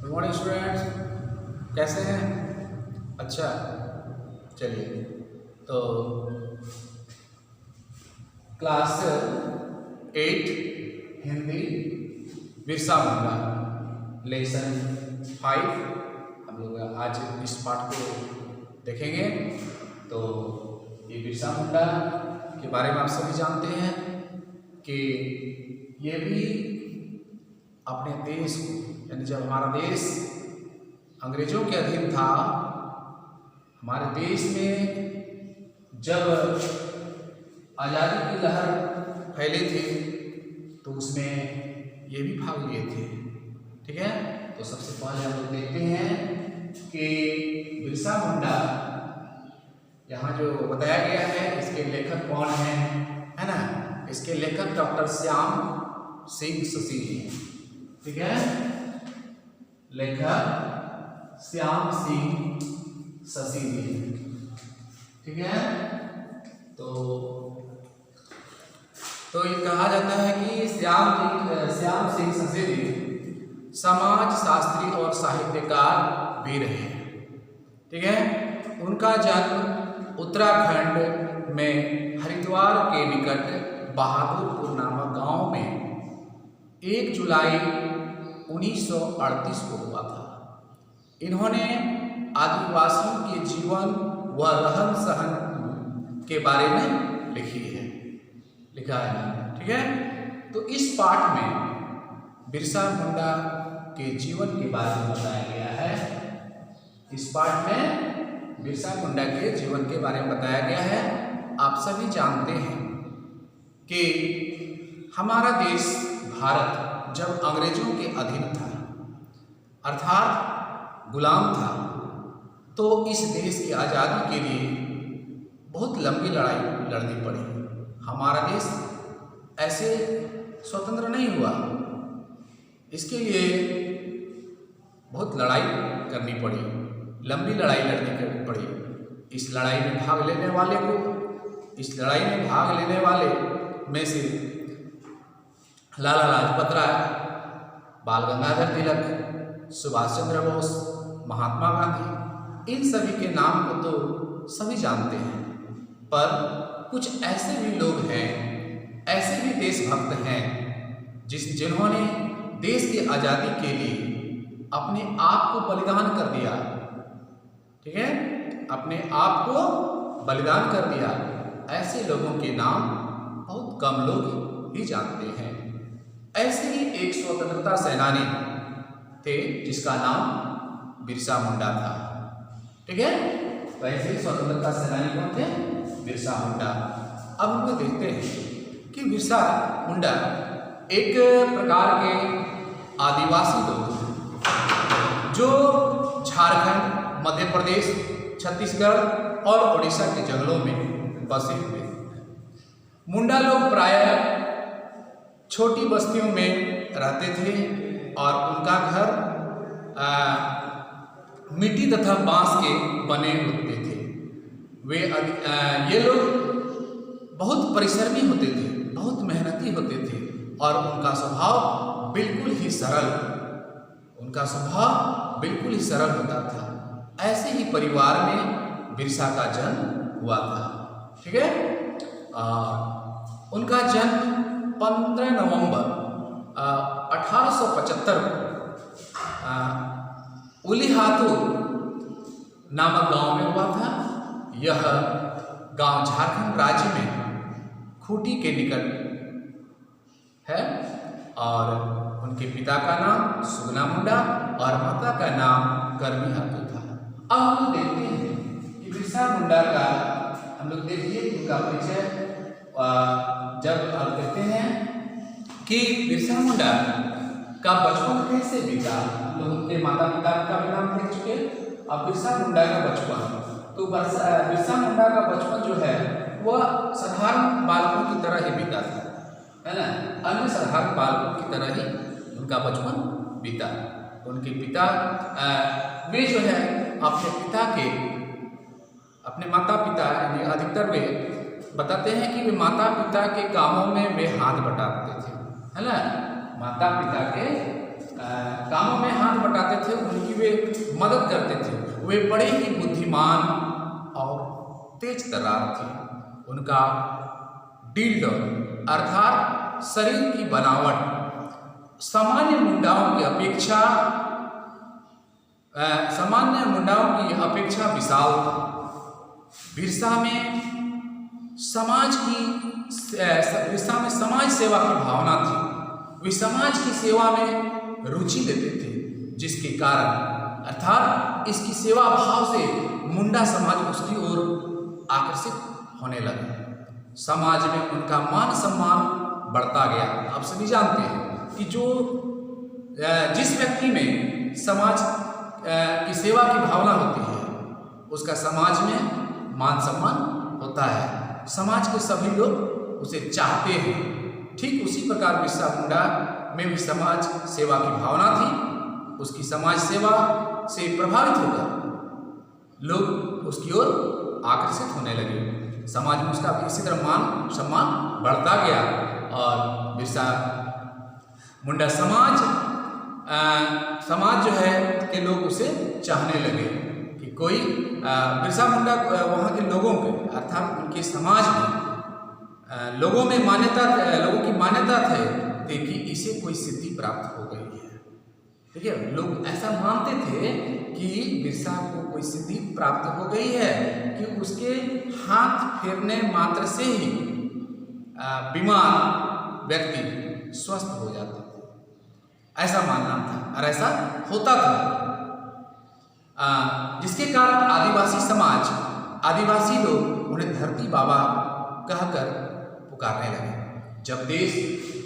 Good morning students, कैसे हैं? अच्छा, चलिए तो क्लास 8 हिंदी बिरसा मुंडा लेसन 5 हम लोग आज इस पाठ को देखेंगे। तो ये बिरसा मुंडा के बारे में आप सभी जानते हैं कि ये भी अपने देश को, यानी जब हमारा देश अंग्रेजों के अधीन था, हमारे देश में जब आज़ादी की लहर फैली थी तो उसमें ये भी भाग लिए थे। ठीक है, तो सबसे पहले हम लोग देखते हैं कि बिरसा मुंडा यहाँ जो बताया गया है इसके लेखक कौन है ना? इसके लेखक डॉक्टर श्याम सिंह शशील हैं। ठीक है, लेखक श्याम सिंह शशील। ठीक है, तो ये कहा जाता है कि श्याम सिंह शशील समाज शास्त्री और साहित्यकार भी रहे। ठीक है, उनका जन्म उत्तराखंड में हरिद्वार के निकट बहादुरपुर नामक गांव में 1 जुलाई 1938 को हुआ था। इन्होंने आदिवासियों के जीवन व रहन सहन के बारे में लिखा है। ठीक है, तो इस पाठ में बिरसा मुंडा के जीवन के बारे में बताया गया है। इस पाठ में बिरसा मुंडा के जीवन के बारे में बताया गया है। आप सभी जानते हैं कि हमारा देश भारत जब अंग्रेजों के अधीन था, अर्थात गुलाम था, तो इस देश की आज़ादी के लिए बहुत लंबी लड़ाई लड़नी पड़ी। हमारा देश ऐसे स्वतंत्र नहीं हुआ, इसके लिए बहुत लड़ाई करनी पड़ी, लंबी लड़ाई लड़नी पड़ी। इस लड़ाई में भाग लेने वाले में से लाला लाजपत राय, बाल गंगाधर तिलक, सुभाष चंद्र बोस, महात्मा गांधी, इन सभी के नाम को तो सभी जानते हैं। पर कुछ ऐसे भी लोग हैं, ऐसे भी देशभक्त हैं जिन्होंने देश की आज़ादी के लिए अपने आप को बलिदान कर दिया। ठीक है, अपने आप को बलिदान कर दिया। ऐसे लोगों के नाम बहुत कम लोग ही जानते हैं। ऐसे ही एक स्वतंत्रता सेनानी थे जिसका नाम बिरसा मुंडा था। ठीक है, तो ऐसे ही स्वतंत्रता सेनानी कौन थे? बिरसा मुंडा। अब हम लोग देखते हैं कि बिरसा मुंडा एक प्रकार के आदिवासी लोग जो झारखंड, मध्य प्रदेश, छत्तीसगढ़ और उड़ीसा के जंगलों में बसे हुए। मुंडा लोग प्रायः छोटी बस्तियों में रहते थे और उनका घर मिट्टी तथा बांस के बने होते थे। ये लोग बहुत परिश्रमी होते थे, बहुत मेहनती होते थे और उनका स्वभाव बिल्कुल ही सरल होता था। ऐसे ही परिवार में बिरसा का जन्म हुआ था। ठीक है, उनका जन्म 15 नवंबर 1875 को उलीहातू नामक गांव में हुआ था। यह गांव झारखंड राज्य में खूंटी के निकट है और उनके पिता का नाम सुगना मुंडा और माता का नाम करमी हातू था। अब हम लोग देखते हैं कि बिरसा मुंडा का हम लोग देखिए उनका परिचय। जब आप देखते हैं कि बिरसा मुंडा का बचपन कैसे बीता, हम लोग उनके माता पिता का भी नाम देख चुके। अब बिरसा मुंडा का बचपन, तो बिरसा मुंडा का बचपन जो है वह साधारण बालकों की तरह ही बीता था, है ना? अन्य साधारण बालकों की तरह ही उनका बचपन बीता। उनके पिता वे जो है अपने माता पिता यानी अधिकतर वे बताते हैं कि वे माता पिता के कामों में वे हाथ बटाते थे, है ना? माता पिता के कामों में हाथ बटाते थे, उनकी वे मदद करते थे। वे बड़े ही बुद्धिमान और तेज तर्रार थे। उनका डिल्ड अर्थात शरीर की बनावट सामान्य मुंडाओं की अपेक्षा विशाल था। बिरसा में समाज सेवा की भावना थी। वे समाज की सेवा में रुचि लेते थे, जिसके कारण अर्थात इसकी सेवा भाव से मुंडा समाज उसकी ओर आकर्षित होने लगे। समाज में उनका मान सम्मान बढ़ता गया। आप सभी जानते हैं कि जिस व्यक्ति में समाज की सेवा की भावना होती है, उसका समाज में मान सम्मान होता है। समाज के सभी लोग उसे चाहते हैं। ठीक उसी प्रकार बिरसा मुंडा में भी समाज सेवा की भावना थी। उसकी समाज सेवा से प्रभावित होकर लोग उसकी ओर आकर्षित होने लगे। समाज में उसका इसी तरह मान सम्मान बढ़ता गया और बिरसा मुंडा समाज जो है के लोग उसे चाहने लगे कि कोई बिरसा मुंडा वहाँ के लोगों के अर्थात उनके समाज में लोगों की मान्यता थी कि इसे कोई सिद्धि प्राप्त हो गई है। ठीक है, लोग ऐसा मानते थे कि बिरसा को कोई सिद्धि प्राप्त हो गई है कि उसके हाथ फेरने मात्र से ही बीमार व्यक्ति स्वस्थ हो जाते थे। ऐसा मानना था और ऐसा होता था, जिसके कारण आदिवासी लोग उन्हें धरती बाबा कहकर पुकारने लगे। जब देश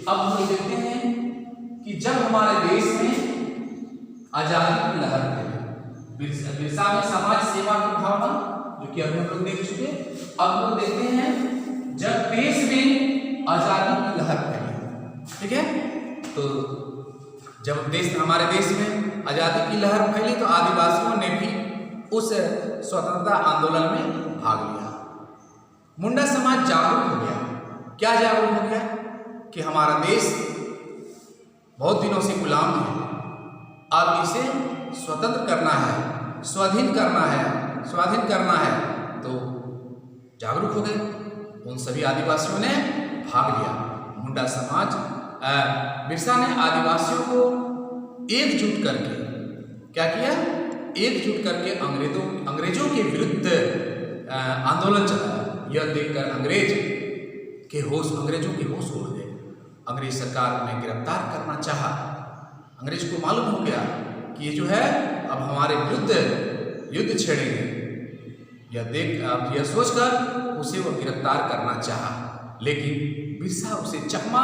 अब हम देखते हैं कि जब हमारे देश में आजादी की लहर थी, बिरसा में समाज सेवा की भावना जो कि अभी हम लोग देख चुके। अब लोग देखते हैं जब देश में आजादी की लहर फैली। ठीक है, तो जब हमारे देश में आजादी की लहर फैली तो आदिवासियों ने भी उस स्वतंत्रता आंदोलन में भाग लिया। मुंडा समाज जागरूक हो गया। क्या जागरूक हो गया कि हमारा देश बहुत दिनों से गुलाम है, अब इसे स्वतंत्र करना है, स्वाधीन करना है। तो जागरूक हो गए। उन सभी आदिवासियों ने भाग लिया। मुंडा समाज बिरसा ने आदिवासियों को एकजुट करके क्या किया? एकजुट करके अंग्रेजों के विरुद्ध आंदोलन चलाया। यह देखकर अंग्रेजों के होश उड़ गए। अंग्रेज सरकार उन्हें गिरफ्तार करना चाहा। अंग्रेज को मालूम हो गया कि ये जो है अब हमारे विरुद्ध युद्ध छेड़ेंगे। यह सोचकर उसे वो गिरफ्तार करना चाहा, लेकिन बिरसा उसे चकमा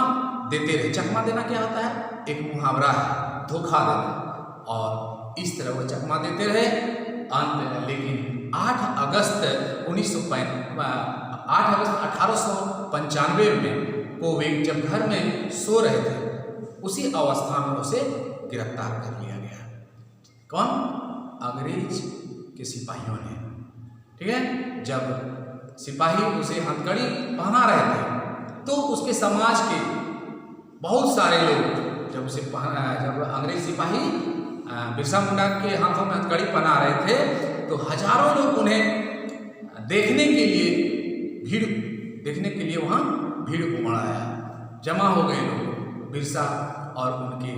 देते रहे। चकमा देना क्या होता है? एक मुहावरा है, धोखा देना। और इस तरह वो चकमा देते रहे। लेकिन 8 अगस्त 1895 में को वे जब घर में सो रहे थे, उसी अवस्था में उसे गिरफ्तार कर लिया गया। कौन? अंग्रेज के सिपाहियों ने। ठीक है, जब सिपाही उसे हथकड़ी पहना रहे थे तो उसके समाज के बहुत सारे लोग जब अंग्रेज सिपाही बिरसा मुंडा के हाथों में हथकड़ी पहना रहे थे तो हजारों लोग उन्हें देखने के लिए वहाँ भीड़ उमड़ आया। जमा हो गए लोग। बिरसा और उनके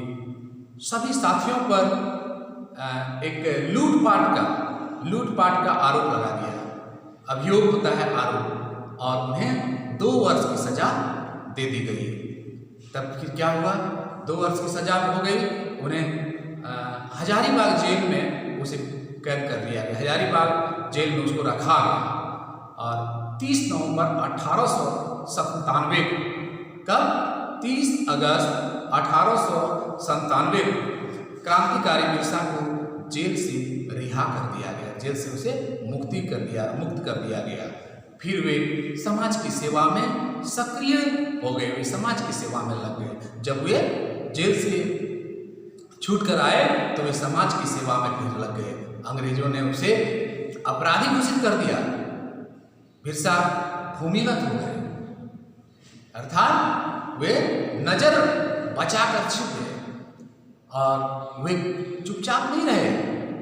सभी साथियों पर एक लूटपाट का आरोप लगा दिया। अभियोग होता है आरोप, और उन्हें 2 वर्ष की सजा दे दी गई। तब फिर क्या हुआ? 2 वर्ष की सजा हो गई। उन्हें हजारीबाग जेल में उसे कैद कर दिया गया। हजारीबाग जेल में उसको रखा गया। और 30 नवंबर 1897 कब? 30 अगस्त 1897 क्रांतिकारी बिरसा को जेल से रिहा कर दिया गया। जेल से उसे मुक्त कर दिया गया। फिर वे समाज की सेवा में सक्रिय हो गए। वे समाज की सेवा में लग गए। जब वे जेल से छूट कर आए तो वे समाज की सेवा में फिर लग गए। अंग्रेजों ने उसे अपराधी घोषित कर दिया। बिरसा भूमिगत हो गए, अर्थात वे नजर बचाकर छिप गए। और वे चुपचाप नहीं रहे,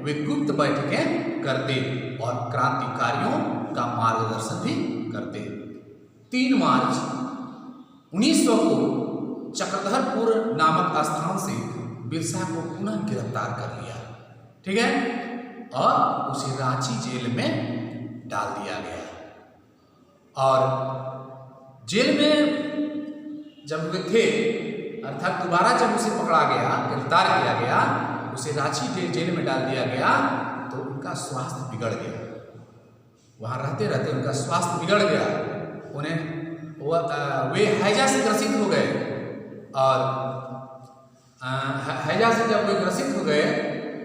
वे गुप्त बैठकें करते और क्रांतिकारियों का मार्गदर्शन भी करते। 3 मार्च 1900 को चक्रधरपुर नामक स्थान से बिरसा को पुनः गिरफ्तार कर लिया, ठीक है, और उसे रांची जेल में डाल दिया गया। और जेल में जब वे थे, अर्थात दोबारा जब उसे पकड़ा गया, गिरफ्तार किया गया, उसे रांची जेल में डाल दिया गया, तो उनका स्वास्थ्य बिगड़ गया। वहाँ रहते रहते उनका स्वास्थ्य बिगड़ गया, उन्हें वे हैजा से ग्रसित हो गए, और हैजा से जब वे ग्रसित हो गए,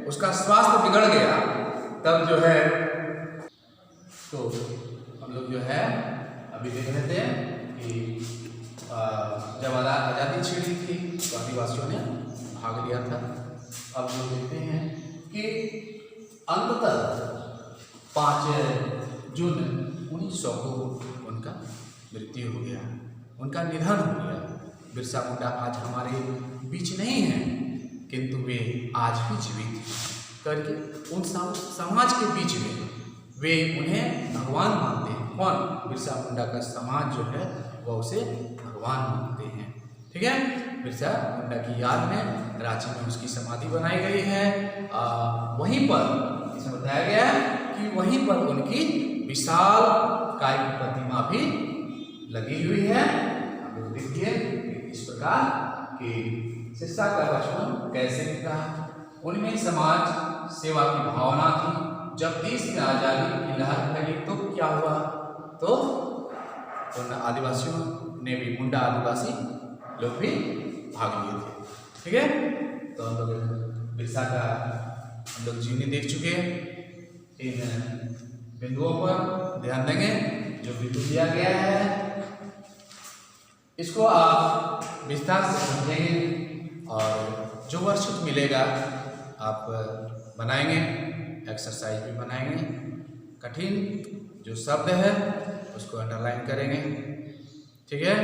उसका स्वास्थ्य बिगड़ गया, तब जो है तो हम लोग जो है अभी देख रहे थे कि जब आज़ादी छिड़ी थी तो आदिवासियों ने भाग लिया था। अब लोग देखते हैं कि अंततः 5 जून 1900 को उनका मृत्यु हो गया, उनका निधन हो गया। बिरसा मुंडा आज हमारे बीच नहीं है, किंतु वे आज भी जीवित करके उन समाज के बीच में वे उन्हें भगवान मानते हैं। कौन? बिरसा मुंडा का समाज जो है वह उसे भगवान मानते हैं, ठीक है। बिरसा मुंडा की याद में रांची में उसकी समाधि बनाई गई है। वहीं पर इसमें बताया गया है कि वहीं पर उनकी विशाल काय की प्रतिमा भी लगी हुई है। आप लोग देखिए इस प्रकार कि शिक्षा का बचपन कैसे बीता, उनमें समाज सेवा की भावना थी। जब देश में आज़ादी की लहर फैली तो क्या हुआ, तो उन आदिवासियों ने भी, मुंडा आदिवासी लोग भी भाग लिए थे, ठीक है। तो हम लोग बिरसा का हम लोग जीवनी देख चुके हैं। इन बिंदुओं पर ध्यान देंगे, जो बिंदु दिया गया है इसको आप विस्तार से समझेंगे, और जो वर्कशीट मिलेगा आप बनाएंगे, एक्सरसाइज भी बनाएंगे। कठिन जो शब्द है उसको अंडरलाइन करेंगे, ठीक है।